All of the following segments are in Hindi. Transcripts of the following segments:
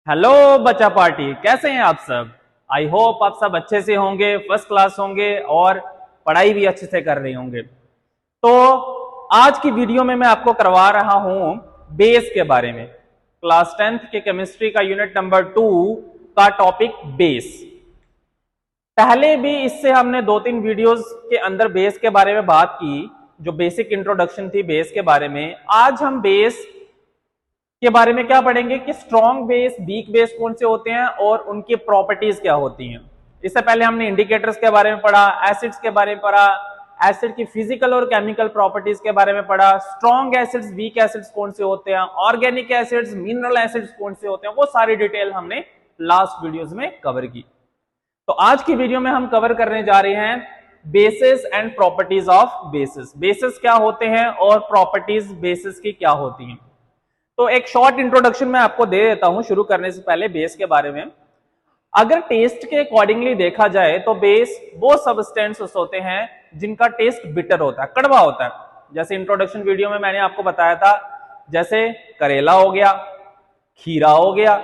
हेलो बच्चा पार्टी, कैसे हैं आप सब। आई होप आप सब अच्छे से होंगे, फर्स्ट क्लास होंगे और पढ़ाई भी अच्छे से कर रहे होंगे। तो आज की वीडियो में मैं आपको करवा रहा हूं बेस के बारे में। क्लास 10th के केमिस्ट्री का यूनिट नंबर 2 का टॉपिक बेस। पहले भी इससे हमने 2-3 वीडियोस के अंदर बेस के बारे में बात की, जो बेसिक इंट्रोडक्शन थी बेस के बारे में। आज हम बेस के बारे में क्या पढ़ेंगे कि स्ट्रॉन्ग बेस, वीक बेस कौन से होते हैं और उनकी प्रॉपर्टीज क्या होती हैं। इससे पहले हमने इंडिकेटर्स के बारे में पढ़ा, एसिड्स के बारे में पढ़ा, एसिड की फिजिकल और केमिकल प्रॉपर्टीज के बारे में पढ़ा, स्ट्रॉन्ग एसिड्स, वीक एसिड्स कौन से होते हैं, ऑर्गेनिक एसिड्स, मिनरल एसिड्स कौन से होते हैं, वो सारी डिटेल हमने लास्ट वीडियोस में कवर की। तो आज की वीडियो में हम कवर करने जा रहे हैं basis and properties of basis. Basis क्या होते हैं और प्रॉपर्टीज बेसिस की क्या होती हैं। तो एक शॉर्ट इंट्रोडक्शन मैं आपको दे देता हूं शुरू करने से पहले बेस के बारे में। अगर टेस्ट के अकॉर्डिंगली देखा जाए तो बेस वो सब्सटेंसेस होते हैं जिनका टेस्ट बिटर होता है, कड़वा होता है। जैसे इंट्रोडक्शन वीडियो में मैंने आपको बताया था, जैसे करेला हो गया, खीरा हो गया,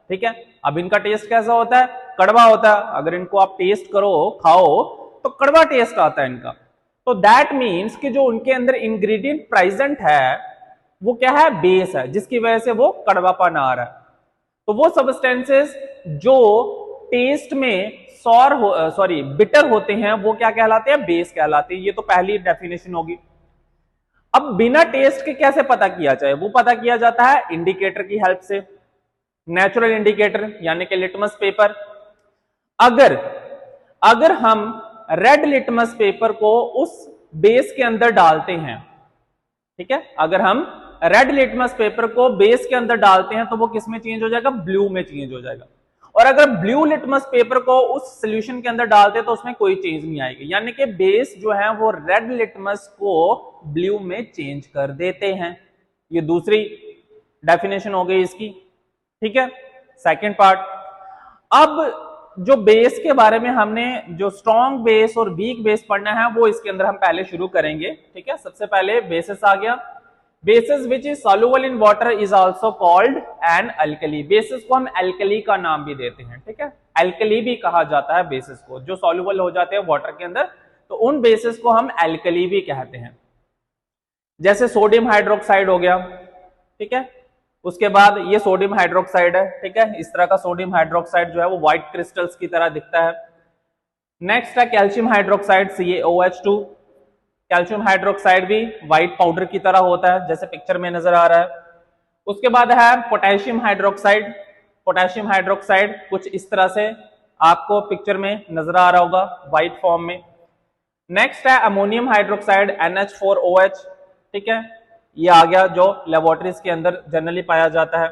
ठीक है। अब इनका टेस्ट कैसा होता है, कड़वा होता है। अगर इनको आप टेस्ट करो, खाओ, तो कड़वा टेस्ट आता है इनका। तो दैट मीन्स कि जो उनके अंदर इंग्रेडिएंट प्रेजेंट है वो क्या है, बेस है, जिसकी वजह से वो कड़वापन आ रहा है। तो वो सब्सटेंसेस जो टेस्ट में बिटर होते हैं वो क्या कहलाते हैं, बेस कहलाते हैं। ये तो पहली डेफिनेशन होगी। अब बिना टेस्ट के कैसे पता किया जाए, वो पता किया जाता है इंडिकेटर की हेल्प से। नेचुरल इंडिकेटर यानी कि लिटमस पेपर। अगर हम रेड लिटमस पेपर को उस बेस के अंदर डालते हैं, ठीक है, अगर हम रेड लिटमस पेपर को बेस के अंदर डालते हैं तो वो किस में चेंज हो जाएगा, ब्लू में चेंज हो जाएगा। और अगर ब्लू लिटमस पेपर को उस सॉल्यूशन के अंदर डालते हैं तो उसमें कोई चेंज नहीं आएगी। यानी कि बेस जो है वो रेड लिटमस को ब्लू में चेंज कर देते हैं। ये दूसरी डेफिनेशन हो गई इसकी, ठीक है। सेकंड पार्ट, अब जो बेस के बारे में हमने जो स्ट्रॉन्ग बेस और वीक बेस पढ़ना है वो इसके अंदर हम पहले शुरू करेंगे, ठीक है। सबसे पहले बेसिस आ गया। Basis which is soluble in water is also called an alkali. Basis को हम अल्कली का नाम भी देते हैं, ठीक है। अल्कली भी कहा जाता है बेसिस को, जो सॉल्युबल हो जाते हैं वाटर के अंदर, तो उन बेसिस को हम अल्कली भी कहते हैं। जैसे सोडियम हाइड्रोक्साइड हो गया, ठीक है। उसके बाद ये सोडियम हाइड्रोक्साइड है, ठीक है। इस तरह का सोडियम हाइड्रोक्साइड जो है वो व्हाइट क्रिस्टल्स की तरह दिखता है। नेक्स्ट है calcium hydroxide, CaOH2। Calcium hydroxide भी व्हाइट पाउडर की तरह होता है, जैसे पिक्चर में नजर आ रहा है। उसके बाद है पोटेशियम हाइड्रोक्साइड। पोटेशियम हाइड्रोक्साइड कुछ इस तरह से आपको पिक्चर में नजर आ रहा होगा व्हाइट फॉर्म में। नेक्स्ट है अमोनियम हाइड्रोक्साइड, NH4OH, ठीक है। ये आ गया जो लेबोरेटरीज के अंदर जनरली पाया जाता है।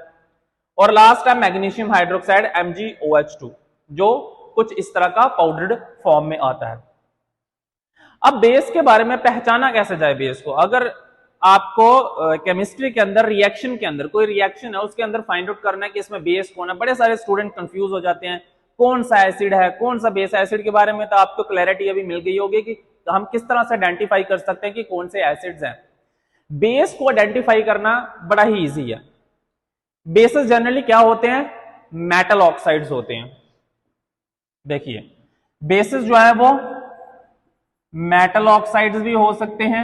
और लास्ट है मैग्नीशियम हाइड्रोक्साइड, MgOH2, जो कुछ इस तरह का पाउडर्ड फॉर्म में आता है। अब बेस के बारे में पहचाना कैसे जाए बेस को। अगर आपको केमिस्ट्री के अंदर रिएक्शन के अंदर कोई रिएक्शन है उसके अंदर फाइंड आउट करना है कि इसमें बेस कौन है, बड़े सारे स्टूडेंट कंफ्यूज हो जाते हैं कौन सा एसिड है कौन सा बेस है। एसिड के बारे में तो आपको क्लैरिटी अभी मिल गई होगी कि हम किस तरह से आइडेंटिफाई कर सकते हैं कि कौन से एसिड्स हैं। बेस को आइडेंटिफाई करना बड़ा ही इजी है। बेसेस जनरली क्या होते हैं, मेटल ऑक्साइड्स होते हैं। देखिए बेसिस जो है वो मेटल ऑक्साइड्स भी हो सकते हैं,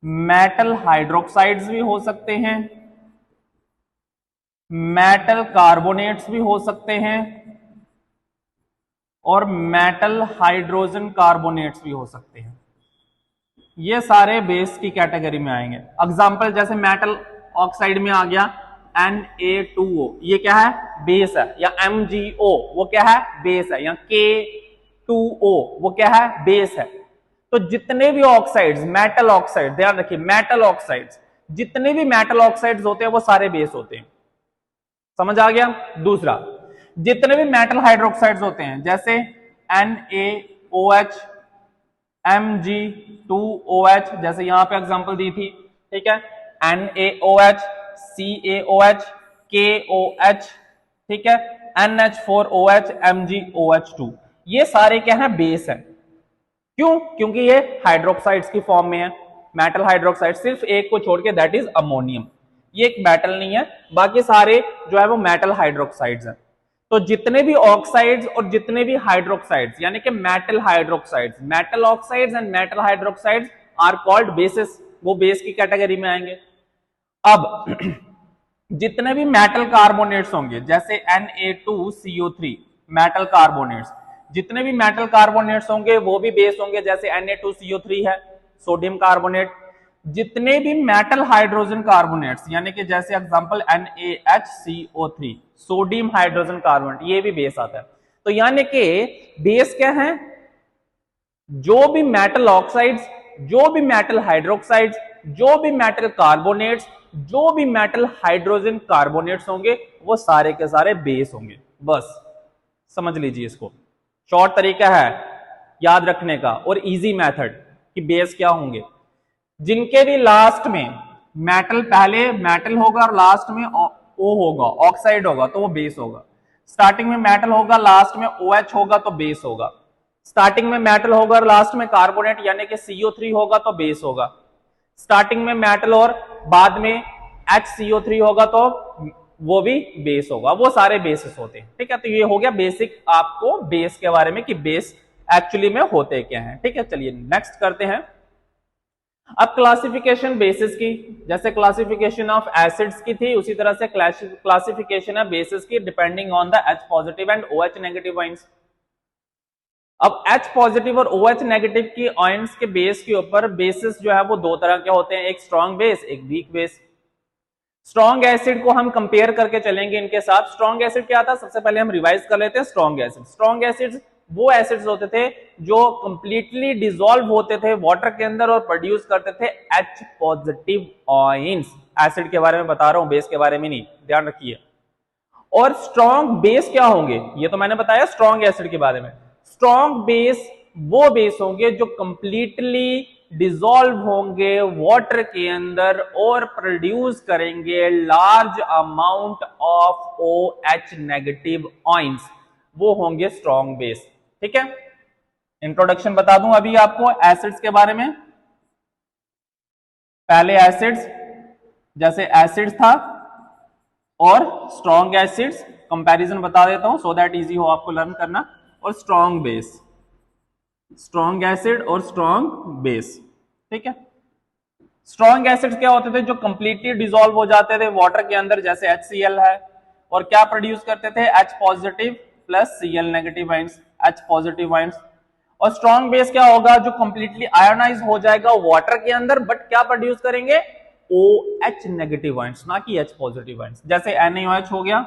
मेटल हाइड्रोक्साइड्स भी हो सकते हैं, मेटल कार्बोनेट्स भी हो सकते हैं और मेटल हाइड्रोजन कार्बोनेट्स भी हो सकते हैं। ये सारे बेस की कैटेगरी में आएंगे। एग्जांपल जैसे मेटल ऑक्साइड में आ गया Na2O, ये क्या है, बेस है। या MgO वो क्या है, बेस है। या K2O वो क्या है, बेस है। तो जितने भी ऑक्साइड्स, मेटल ऑक्साइड, ध्यान रखिए मेटल ऑक्साइड्स, जितने भी मेटल ऑक्साइड्स होते हैं वो सारे बेस होते हैं। समझ आ गया। दूसरा, जितने भी मेटल हाइड्रोक्साइड्स होते हैं जैसे NaOH, Mg2OH, जैसे यहां पे एग्जांपल दी थी, ठीक है। NaOH, CaOH, KOH, ठीक है, NH4OH, MgOH2, ये सारे क्या है, बेस है। क्यों, क्योंकि ये हाइड्रोक्साइड्स की फॉर्म में है, मेटल हाइड्रोक्साइड, सिर्फ एक को छोड़ के, दैट इज अमोनियम। ये एक मेटल नहीं है, बाकी सारे जो है वो मेटल हाइड्रोक्साइड्स हैं। तो जितने भी ऑक्साइड्स और जितने भी हाइड्रोक्साइड्स यानी कि metal hydroxides, metal oxides and metal hydroxides are called bases, वो बेस की कैटेगरी में आएंगे। अब जितने भी मेटल कार्बोनेट्स होंगे जैसे Na2CO3 मेटल कार्बोनेट्स, जितने भी मेटल कार्बोनेट्स होंगे वो भी बेस होंगे, जैसे Na2CO3 है सोडियम कार्बोनेट। जितने भी मेटल हाइड्रोजन कार्बोनेट्स यानी कि जैसे example NaHCO3 sodium hydrogen carbonate, ये भी बेस आता है। तो यानी कि बेस क्या है, जो भी मेटल ऑक्साइड्स, जो भी मेटल हाइड्रोक्साइड्स, जो भी मेटल कार्बोनेट्स, जो भी मेटल हाइड्रोजन कार्बोनेट्स होंगे वो सारे के सारे बेस होंगे। बस समझ लीजिए इसको, शॉर्ट तरीका है याद रखने का और इजी मेथड कि बेस क्या होंगे। जिनके भी लास्ट में मेटल, पहले मेटल होगा और लास्ट में ओ होगा, ऑक्साइड होगा तो वो बेस होगा। स्टार्टिंग में मेटल होगा लास्ट में OH होगा तो बेस होगा। स्टार्टिंग में मेटल होगा और लास्ट में कार्बोनेट यानी कि CO3 होगा तो बेस होगा। स्टार्टिंग में मेटल और बाद में HCO3 होगा तो वो भी बेस होगा। वो सारे बेसिस होते हैं, ठीक है। तो ये हो गया बेसिक आपको बेस के बारे में कि बेस एक्चुअली में होते क्या हैं, ठीक है। चलिए नेक्स्ट करते हैं। अब क्लासिफिकेशन बेसिस की, जैसे क्लासिफिकेशन ऑफ एसिड्स की थी उसी तरह से क्लासिफिकेशन है बेसिस की depending on the H positive and OH negative ions. अब H पॉजिटिव और OH नेगेटिव की आयंस के बेस के ऊपर बेसिस जो है वो दो तरह के होते हैं, एक स्ट्रॉन्ग बेस, एक वीक बेस। स्ट्रॉन्ग एसिड को हम कंपेयर करके चलेंगे इनके साथ। स्ट्रॉन्ग एसिड क्या था, सबसे पहले हम रिवाइज कर लेते हैं स्ट्रॉन्ग एसिड। स्ट्रॉन्ग एसिड्स वो एसिड्स होते थे जो कंप्लीटली डिसॉल्व होते थे वाटर के अंदर और प्रोड्यूस करते थे H पॉजिटिव आयंस। एसिड के बारे में बता रहा हूं, बेस के बारे में नहीं, ध्यान रखिए। और स्ट्रॉन्ग बेस क्या होंगे, ये तो मैंने बताया स्ट्रॉन्ग एसिड के बारे में। स्ट्रॉन्ग बेस वो बेस होंगे जो कंप्लीटली डिसॉल्व होंगे वाटर के अंदर और प्रोड्यूस करेंगे large amount of OH negative ions, वो होंगे स्ट्रॉन्ग बेस, ठीक है। इंट्रोडक्शन बता दूं अभी आपको एसिड्स के बारे में। पहले एसिड्स, जैसे एसिड्स था और स्ट्रॉन्ग एसिड्स कंपैरिजन बता देता हूं सो दैट इजी हो आपको लर्न करना। और स्ट्रॉन्ग बेस, स्ट्रॉन्ग एसिड और स्ट्रॉन्ग बेस, ठीक है। स्ट्रॉन्ग एसिड्स क्या होते थे, जो कंप्लीटली डिसॉल्व हो जाते थे वाटर के अंदर, जैसे HCl है, और क्या प्रोड्यूस करते थे H positive plus Cl negative ions, H positive ions. और स्ट्रॉन्ग बेस क्या होगा, जो कंप्लीटली आयोनाइज हो जाएगा वाटर के अंदर बट क्या प्रोड्यूस करेंगे OH नेगेटिव आयंस, ना कि H पॉजिटिव आयंस। जैसे NaOH हो गया,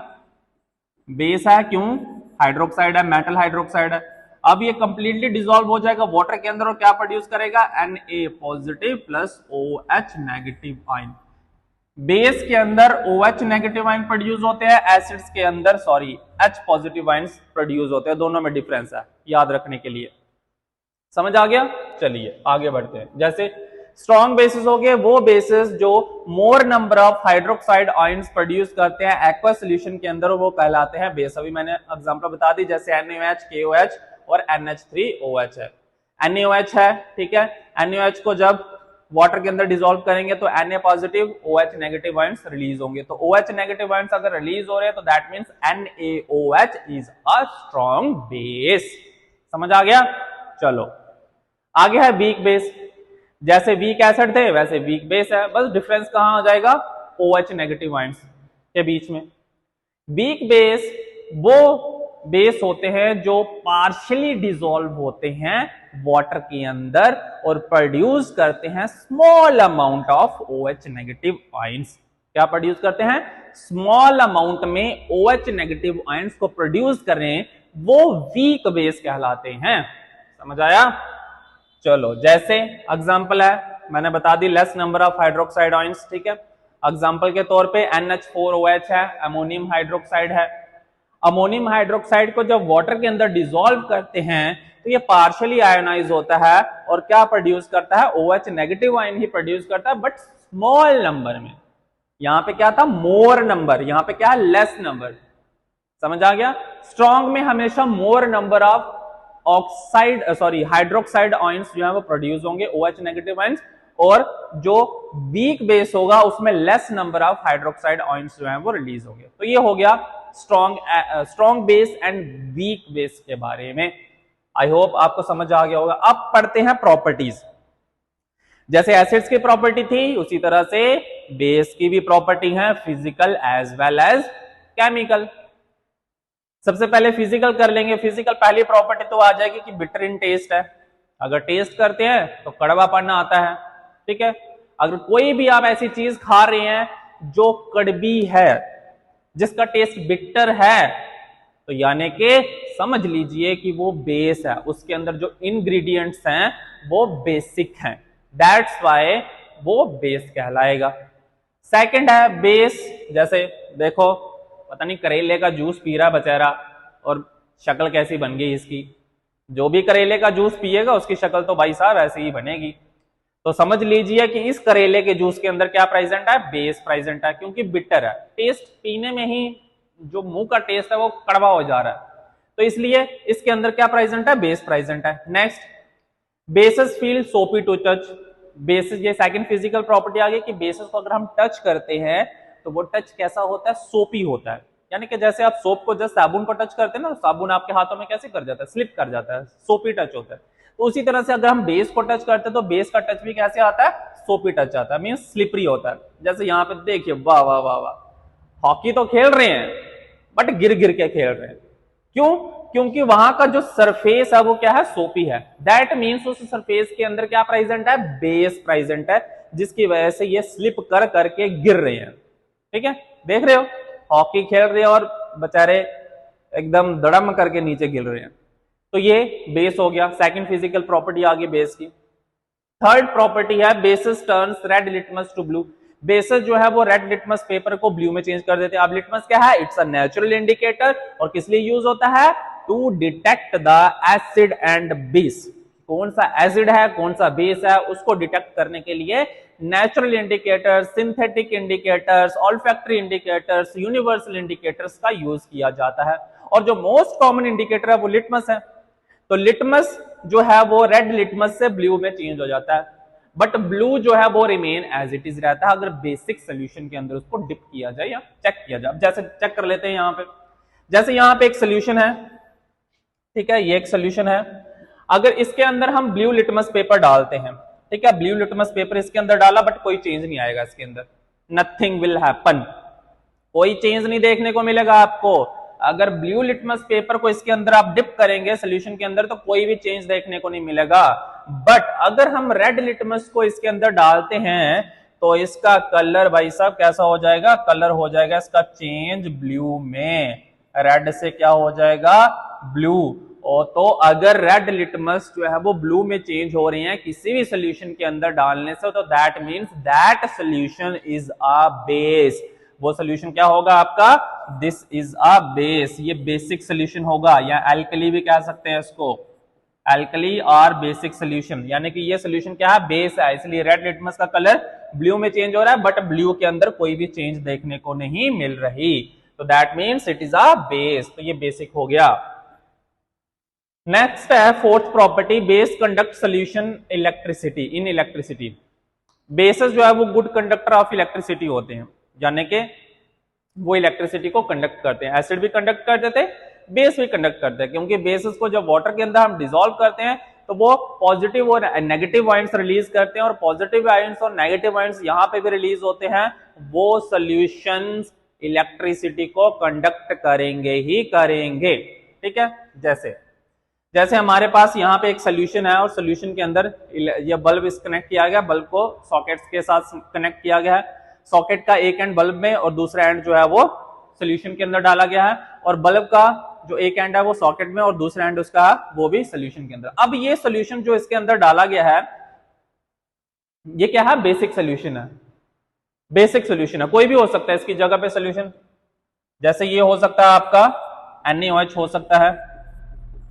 बेस है, क्यों, हाइड्रोक्साइड है, मेटल हाइड्रोक्साइड है। अब ये कंप्लीटली डिसॉल्व हो जाएगा वाटर के अंदर और क्या प्रोड्यूस करेगा Na positive plus OH negative ion. Base के अंदर OH नेगेटिव आयन प्रोड्यूस होते हैं, एसिड्स के अंदर H पॉजिटिव आयंस प्रोड्यूस होते हैं। दोनों में डिफरेंस है, याद रखने के लिए। समझ आ गया। चलिए आगे बढ़ते हैं। जैसे स्ट्रॉन्ग बेसिस हो गए वो बेसिस जो मोर number of hydroxide ions produce करते हैं एक्वा सॉल्यूशन के अंदर, वो कहलाते हैं बेस। अभी मैंने एग्जांपल बता दी, जैसे NaOH, KOH और NH3OH है। NaOH है, ठीक है। NaOH को जब वाटर के अंदर डिसॉल्व करेंगे तो Na positive OH negative ions release होंगे। तो OH नेगेटिव आयंस अगर रिलीज हो रहे हैं तो that means NaOH is a strong base. समझ आ गया। चलो आगे है वीक बेस। जैसे वीक एसिड थे वैसे वीक बेस है, बस डिफरेंस कहां आ जाएगा OH नेगेटिव आयंस के बीच में। वीक बेस वो बेस होते हैं जो पार्शियली डिसॉल्व होते हैं वाटर के अंदर और प्रोड्यूस करते हैं small amount of OH negative ions. क्या प्रोड्यूस करते हैं, स्मॉल अमाउंट में OH नेगेटिव आयंस को प्रोड्यूस करें, वो वीक बेस कहलाते हैं। समझ आया। चलो जैसे एग्जांपल है, मैंने बता दी less number of hydroxide ions, ठीक है। एग्जांपल के तौर पे NH4OH है, अमोनियम हाइड्रोक्साइड है। अमोनियम हाइड्रोक्साइड को जब वाटर के अंदर डिसॉल्व करते हैं तो ये पार्शियली आयोनाइज होता है और क्या प्रोड्यूस करता है, OH नेगेटिव आयन ही प्रोड्यूस करता है बट स्मॉल नंबर में। यहां पे क्या था, मोर नंबर, यहां पे क्या है, लेस नंबर। समझ आ गया। स्ट्रॉन्ग में हमेशा मोर number of oxide hydroxide ions जो है वो प्रोड्यूस होंगे, OH नेगेटिव आयंस। और जो वीक बेस होगा उसमें less number of hydroxide ions जो है वो रिलीज हो गया। तो ये हो गया strong base and weak base के बारे में। आई होप आपको समझ आ गया होगा। अब पढ़ते हैं प्रॉपर्टीज। जैसे एसिड्स की प्रॉपर्टी थी उसी तरह से बेस की भी प्रॉपर्टी है, physical as well as chemical. सबसे पहले फिजिकल कर लेंगे। फिजिकल पहली प्रॉपर्टी तो आ जाएगी कि बिटर इन टेस्ट है। अगर टेस्ट करते हैं तो कड़वापन आता है, ठीक है। अगर कोई भी आप ऐसी चीज खा रहे हैं जो कड़वी है, जिसका टेस्ट बिटर है, तो यानी कि समझ लीजिए कि वो बेस है, उसके अंदर जो इंग्रेडिएंट्स हैं वो बेसिक हैं, दैट्स वाई वो बेस कहलाएगा। सेकंड है बेस। जैसे देखो, पता नहीं करेले का जूस पी रहा बेचारा और शक्ल कैसी बन गई इसकी। जो भी करेले का जूस पिएगा उसकी शक्ल तो भाई साहब ऐसी ही बनेगी। तो समझ लीजिए कि इस करेले के जूस के अंदर क्या प्रेजेंट है, बेस प्रेजेंट है, क्योंकि बिटर है। टेस्ट पीने में ही जो मुंह का टेस्ट है वो कड़वा हो जा रहा है, तो इसलिए इसके अंदर क्या प्रेजेंट है, बेस प्रेजेंट है। नेक्स्ट, बेसेस फील सोपी टू टच। बेसिस, ये सेकंड फिजिकल प्रॉपर्टी आ गई कि बेसिस को अगर हम टच करते हैं तो वो टच कैसा होता है, सोपी होता है। यानी कि जैसे आप सोप को, जस्ट साबुन को टच करते हैं ना, साबुन आपके हाथों में कैसे कर जाता है, स्लिप कर जाता है, सोपी टच होता है। तो उसी तरह से अगर हम बेस को टच करते हैं तो बेस का टच भी कैसे आता है, सोपी टच आता है, मींस स्लिपरी होता है। जैसे यहाँ पे देखिए, वाह वाह वाह वाह, हॉकी तो खेल रहे हैं बट गिर गिर के खेल रहे हैं। क्यों? क्योंकि वहां का जो सरफेस है वो क्या है, सोपी है। दैट मीन्स उस सरफेस के अंदर क्या प्रेजेंट है, बेस प्रेजेंट है, जिसकी वजह से ये स्लिप कर करके गिर रहे हैं। ठीक है, देख रहे हो, हॉकी खेल रहे हैं और बेचारे एकदम धड़म करके नीचे गिर रहे हैं। तो ये बेस हो गया, सेकंड फिजिकल प्रॉपर्टी आ गई बेस की। थर्ड प्रॉपर्टी है bases turns red litmus to blue. Bases जो है वो रेड लिटमस पेपर को ब्लू में चेंज कर देते हैं। अब लिटमस क्या है, इट्स अ नेचुरल इंडिकेटर, और किस लिए यूज होता है, to detect the acid and base. कौन सा एसिड है कौन सा बेस है उसको डिटेक्ट करने के लिए natural indicators, synthetic indicators, olfactory indicators, universal indicators का यूज किया जाता है। और जो मोस्ट कॉमन इंडिकेटर है वो लिटमस है। तो लिटमस जो है वो रेड लिटमस से ब्लू में चेंज हो जाता है, बट ब्लू जो है वो रिमेन एज इट इज रहता है अगर बेसिक सोल्यूशन के अंदर उसको डिप किया जाए या चेक किया जाए। जैसे चेक कर लेते हैं यहाँ पे, जैसे यहाँ पे एक सोल्यूशन है, ठीक है, ये एक सोल्यूशन है। अगर इसके अंदर हम ब्लू लिटमस पेपर डालते हैं, ठीक है, ब्लू लिटमस पेपर इसके अंदर डाला बट कोई चेंज नहीं आएगा इसके अंदर, नथिंग विल हैपन, कोई चेंज नहीं देखने को मिलेगा आपको। अगर ब्लू लिटमस पेपर को इसके अंदर आप डिप करेंगे सोल्यूशन के अंदर तो कोई भी चेंज देखने को नहीं मिलेगा। बट अगर हम रेड लिटमस को इसके अंदर डालते हैं तो इसका कलर भाई साहब कैसा हो जाएगा, कलर हो जाएगा इसका चेंज ब्लू में, रेड से क्या हो जाएगा, ब्लू। और तो अगर रेड लिटमस जो है वो ब्लू में चेंज हो रही है किसी भी सोल्यूशन के अंदर डालने से, तो that means that solution is a base. वो सोल्यूशन क्या होगा आपका, दिस इज अ बेस, ये बेसिक सोल्यूशन होगा, या एल्कली भी कह सकते हैं इसको, एल्कली और बेसिक सोल्यूशन। यानी कि ये सोल्यूशन क्या है, बेस है, इसलिए रेड लिटमस का कलर ब्लू में चेंज हो रहा है बट ब्लू के अंदर कोई भी चेंज देखने को नहीं मिल रही, तो that means it is a base. तो ये बेसिक हो गया। नेक्स्ट है fourth property, base conduct solution electricity in electricity. Bases जो है वो गुड कंडक्टर ऑफ इलेक्ट्रिसिटी होते हैं, यानी कि वो इलेक्ट्रिसिटी को कंडक्ट करते हैं। एसिड भी कंडक्ट कर देते हैं, बेस भी कंडक्ट करते हैं, क्योंकि बेसेस को जब वाटर के अंदर हम डिसॉल्व करते हैं तो वो पॉजिटिव और नेगेटिव आयंस रिलीज करते हैं, और पॉजिटिव आयंस और नेगेटिव आयंस यहाँ पे भी रिलीज होते हैं। वो सॉल्यूशंस इलेक्ट्रिसिटी को कंडक्ट करेंगे ही करेंगे। ठीक है, जैसे हमारे पास यहाँ पे एक सोल्यूशन है और सोल्यूशन के अंदर ये बल्ब इस कनेक्ट किया गया, बल्ब को सॉकेट्स के साथ कनेक्ट किया गया है। सॉकेट का एक एंड बल्ब में और दूसरा एंड जो है वो सोल्यूशन के अंदर डाला गया है, और बल्ब का जो एक एंड है वो सॉकेट में और दूसरा एंड उसका वो भी सोल्यूशन के अंदर। अब ये सोल्यूशन जो इसके अंदर डाला गया है ये क्या है, बेसिक सोल्यूशन है। बेसिक सोल्यूशन है, कोई भी हो सकता है इसकी जगह पे सोल्यूशन। जैसे ये हो सकता है आपका NaOH हो सकता है,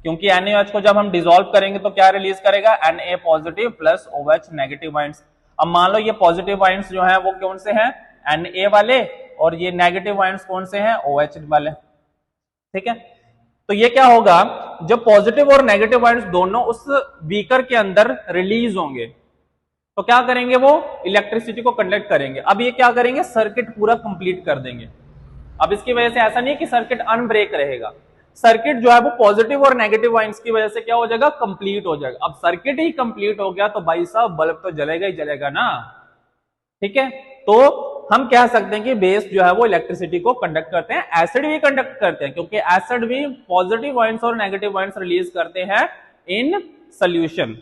क्योंकि NaOH को जब हम डिसॉल्व करेंगे तो क्या रिलीज करेगा, Na positive plus OH negative ions. अब मान लो ये पॉजिटिव आयंस जो है वो कौन से हैं, Na वाले, और ये नेगेटिव आयंस कौन से हैं, OH वाले। ठीक है, तो ये क्या होगा, जब पॉजिटिव और नेगेटिव आयंस दोनों उस बीकर के अंदर रिलीज होंगे तो क्या करेंगे, वो इलेक्ट्रिसिटी को कंडक्ट करेंगे। अब ये क्या करेंगे, सर्किट पूरा कंप्लीट कर देंगे। अब इसकी वजह से ऐसा नहीं है कि सर्किट अनब्रेक रहेगा, सर्किट जो है वो पॉजिटिव और नेगेटिव आयंस की वजह से क्या हो जाएगा, कंप्लीट हो जाएगा। अब सर्किट ही कंप्लीट हो गया तो भाई साहब बल्ब तो जलेगा ही जलेगा ना, ठीक है। तो हम कह सकते हैं कि बेस जो है वो इलेक्ट्रिसिटी को कंडक्ट करते हैं, एसिड भी कंडक्ट करते हैं, क्योंकि एसिड भी पॉजिटिव आयंस और नेगेटिव आयंस रिलीज करते हैं इन सोल्यूशन,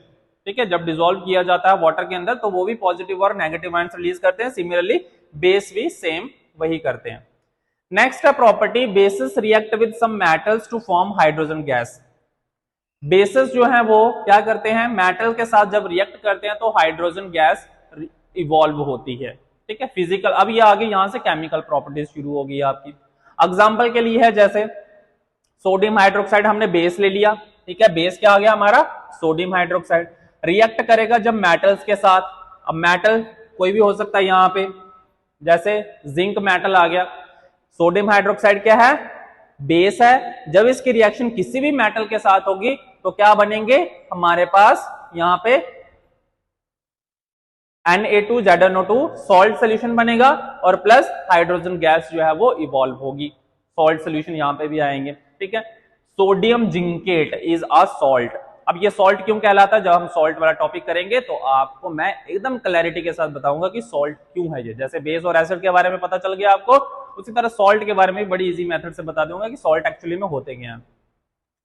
ठीक है। जब डिसॉल्व किया जाता है वाटर के अंदर तो वो भी पॉजिटिव और नेगेटिव आयंस रिलीज करते हैं, सिमिलरली बेस भी सेम वही करते हैं। नेक्स्ट है property, bases react with some metals to form hydrogen gas. Bases जो है वो क्या करते हैं, मेटल के साथ जब रिएक्ट करते हैं तो हाइड्रोजन गैस इवॉल्व होती है, ठीक है। फिजिकल, अब ये आगे यहां से केमिकल प्रॉपर्टीज शुरू होगी आपकी। एग्जांपल के लिए है जैसे सोडियम हाइड्रोक्साइड, हमने बेस ले लिया, ठीक है। बेस क्या आ गया हमारा, सोडियम हाइड्रोक्साइड। रिएक्ट करेगा जब मेटल्स के साथ, अब मेटल कोई भी हो सकता है, यहां पे जैसे जिंक मेटल आ गया। सोडियम हाइड्रोक्साइड क्या है, बेस है। जब इसकी रिएक्शन किसी भी मेटल के साथ होगी तो क्या बनेंगे हमारे पास, यहां पे Na2ZnO2 सॉल्ट सोल्यूशन बनेगा और प्लस हाइड्रोजन गैस जो है वो इवॉल्व होगी, सॉल्ट सोल्यूशन यहां पे भी आएंगे, ठीक है। Sodium zincate is a salt. अब ये सॉल्ट क्यों कहलाता है, जब हम सॉल्ट वाला टॉपिक करेंगे तो आपको मैं एकदम क्लैरिटी के साथ बताऊंगा कि सॉल्ट क्यों है ये। जैसे बेस और एसिड के बारे में पता चल गया आपको, उसी तरह सॉल्ट के बारे में भी बड़ी इजी मेथड से बता दूंगा कि सॉल्ट एक्चुअली में होते क्या हैं।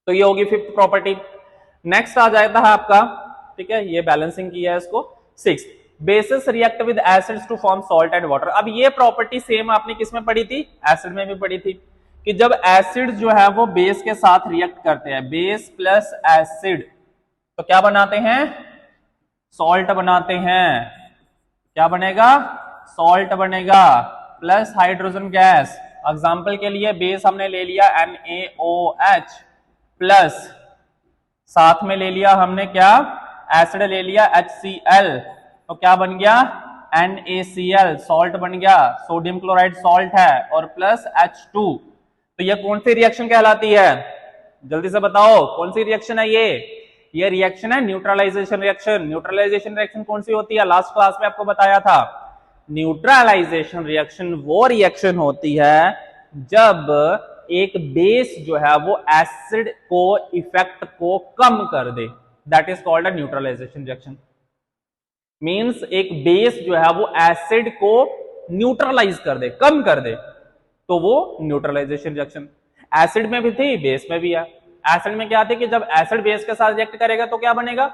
तो ये होगी फिफ्थ प्रॉपर्टी। नेक्स्ट आ जाता है आपका, ठीक है, ये बैलेंसिंग किया है इसको। Six, bases react with acids to form salt and water. अब ये प्रॉपर्टी सेम आपने किस में पढ़ी थी, एसिड में भी पढ़ी थी, कि जब एसिड जो है वो बेस के साथ रिएक्ट करते हैं, बेस प्लस एसिड, तो क्या बनाते हैं, सॉल्ट बनाते हैं। क्या बनेगा, सॉल्ट बनेगा प्लस हाइड्रोजन गैस। एग्जांपल के लिए बेस हमने ले लिया NaOH प्लस साथ में ले लिया हमने क्या, एसिड ले लिया HCl, तो क्या बन गया NaCl, सॉल्ट बन गया। सोडियम क्लोराइड सॉल्ट है और प्लस H2, तो ये कौन सी रिएक्शन कहलाती है, जल्दी से बताओ कौन सी रिएक्शन है ये रिएक्शन है न्यूट्रलाइजेशन रिएक्शन। न्यूट्रलाइजेशन रिएक्शन कौन सी होती है, लास्ट क्लास में आपको बताया था। न्यूट्रलाइजेशन रिएक्शन वो रिएक्शन होती है जब एक बेस जो है वो एसिड को इफेक्ट को कम कर दे, that is called a neutralization reaction. Means एक बेस जो है वो एसिड को न्यूट्रलाइज कर दे, कम कर दे, तो वो न्यूट्रलाइजेशन रिएक्शन। एसिड में भी थी, बेस में भी है। एसिड में क्या थी कि जब एसिड बेस के साथ रिएक्ट करेगा तो क्या बनेगा,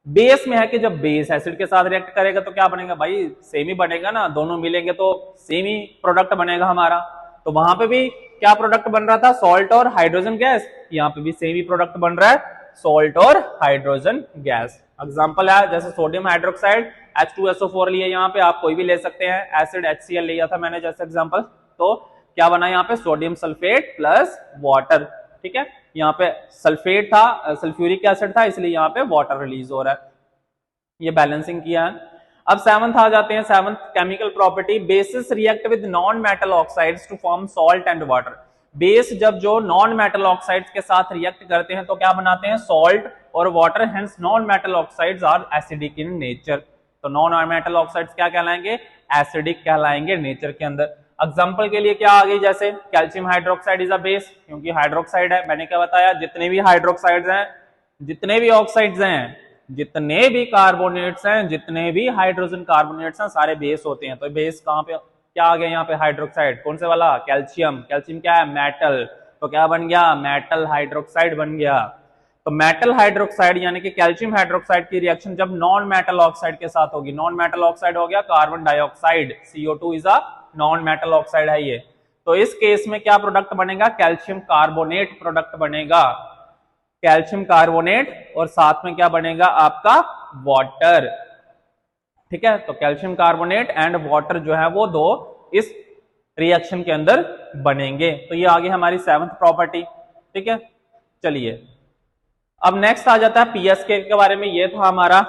बेस में है कि जब बेस एसिड के साथ रिएक्ट करेगा तो क्या बनेगा, भाई सेम ही बनेगा ना, दोनों मिलेंगे तो सेम ही प्रोडक्ट बनेगा हमारा। तो वहां पे भी क्या प्रोडक्ट बन रहा था, सॉल्ट और हाइड्रोजन गैस, यहाँ पे भी सेम ही प्रोडक्ट बन रहा है, सॉल्ट और हाइड्रोजन गैस। एग्जांपल है जैसे सोडियम हाइड्रोक्साइड H2SO4 लिए, यहाँ पे आप कोई भी ले सकते हैं, एसिड HCl लिया था मैंने जैसे एग्जांपल, तो क्या बना यहाँ पे, सोडियम सल्फेट प्लस वाटर, ठीक है। यहाँ पे सल्फेट था, सल्फ्यूरिक एसिड था, इसलिए यहाँ पे वाटर रिलीज हो रहा है, ये बैलेंसिंग किया है। अब सेवंथ आ जाते हैं, seventh chemical property, bases react with non metal oxides to form salt and water. Base जब जो नॉन मेटल ऑक्साइड्स के साथ रिएक्ट करते हैं तो क्या बनाते हैं, सॉल्ट और water, hence non metal oxides are acidic in nature. तो नॉन मेटल ऑक्साइड्स क्या कहलाएंगे, एसिडिक कहलाएंगे नेचर के अंदर। एग्जांपल के लिए क्या आ गई, जैसे calcium hydroxide is a base, क्योंकि हाइड्रोक्साइड है। मैंने क्या बताया, जितने भी हाइड्रोक्साइड्स हैं, जितने भी ऑक्साइड्स हैं, जितने भी कार्बोनेट्स हैं, जितने भी हाइड्रोजन कार्बोनेट्स हैं, सारे बेस होते हैं। तो बेस कहां पे क्या आ गया, यहाँ पे हाइड्रोक्साइड, कौन से वाला, कैल्शियम। कैल्शियम क्या है, मेटल, तो क्या बन गया, मेटल हाइड्रोक्साइड बन गया। तो मेटल हाइड्रोक्साइड यानी कि कैल्शियम हाइड्रोक्साइड की रिएक्शन जब नॉन मेटल ऑक्साइड के साथ होगी, नॉन मेटल ऑक्साइड हो गया carbon dioxide, CO2 is a non metal oxide है ये। तो इस केस में क्या प्रोडक्ट बनेगा, कैल्शियम कार्बोनेट प्रोडक्ट बनेगा, कैल्शियम कार्बोनेट, और साथ में क्या बनेगा आपका, वाटर, ठीक है। तो कैल्शियम कार्बोनेट एंड वाटर जो है वो दो इस रिएक्शन के अंदर बनेंगे। तो ये आगे हमारी सेवंथ प्रॉपर्टी, ठीक है। चलिए अब नेक्स्ट आ जाता है पीएसके के बारे में, ये था हमारा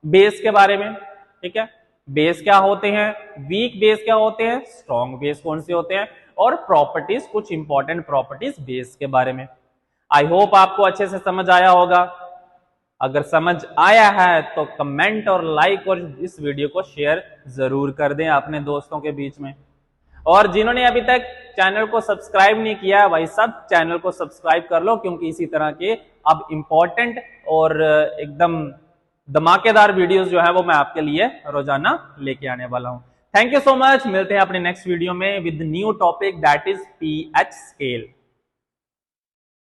बेस के बारे में, ठीक है। बेस क्या होते हैं, वीक बेस क्या होते हैं, स्ट्रॉन्ग बेस कौन से होते हैं, और प्रॉपर्टीज, कुछ इंपॉर्टेंट प्रॉपर्टीज बेस के बारे में। आई होप आपको अच्छे से समझ आया होगा। अगर समझ आया है तो कमेंट और लाइक और इस वीडियो को शेयर जरूर कर दें अपने दोस्तों के बीच में। और जिन्होंने अभी तक चैनल को सब्सक्राइब नहीं किया भाई सब चैनल को सब्सक्राइब कर लो, क्योंकि इसी तरह के अब इंपॉर्टेंट और एकदम धमाकेदार वीडियोस जो है वो मैं आपके लिए रोजाना लेके आने वाला हूं। थैंक यू सो मच, मिलते हैं अपने नेक्स्ट वीडियो में with new topic that is pH scale.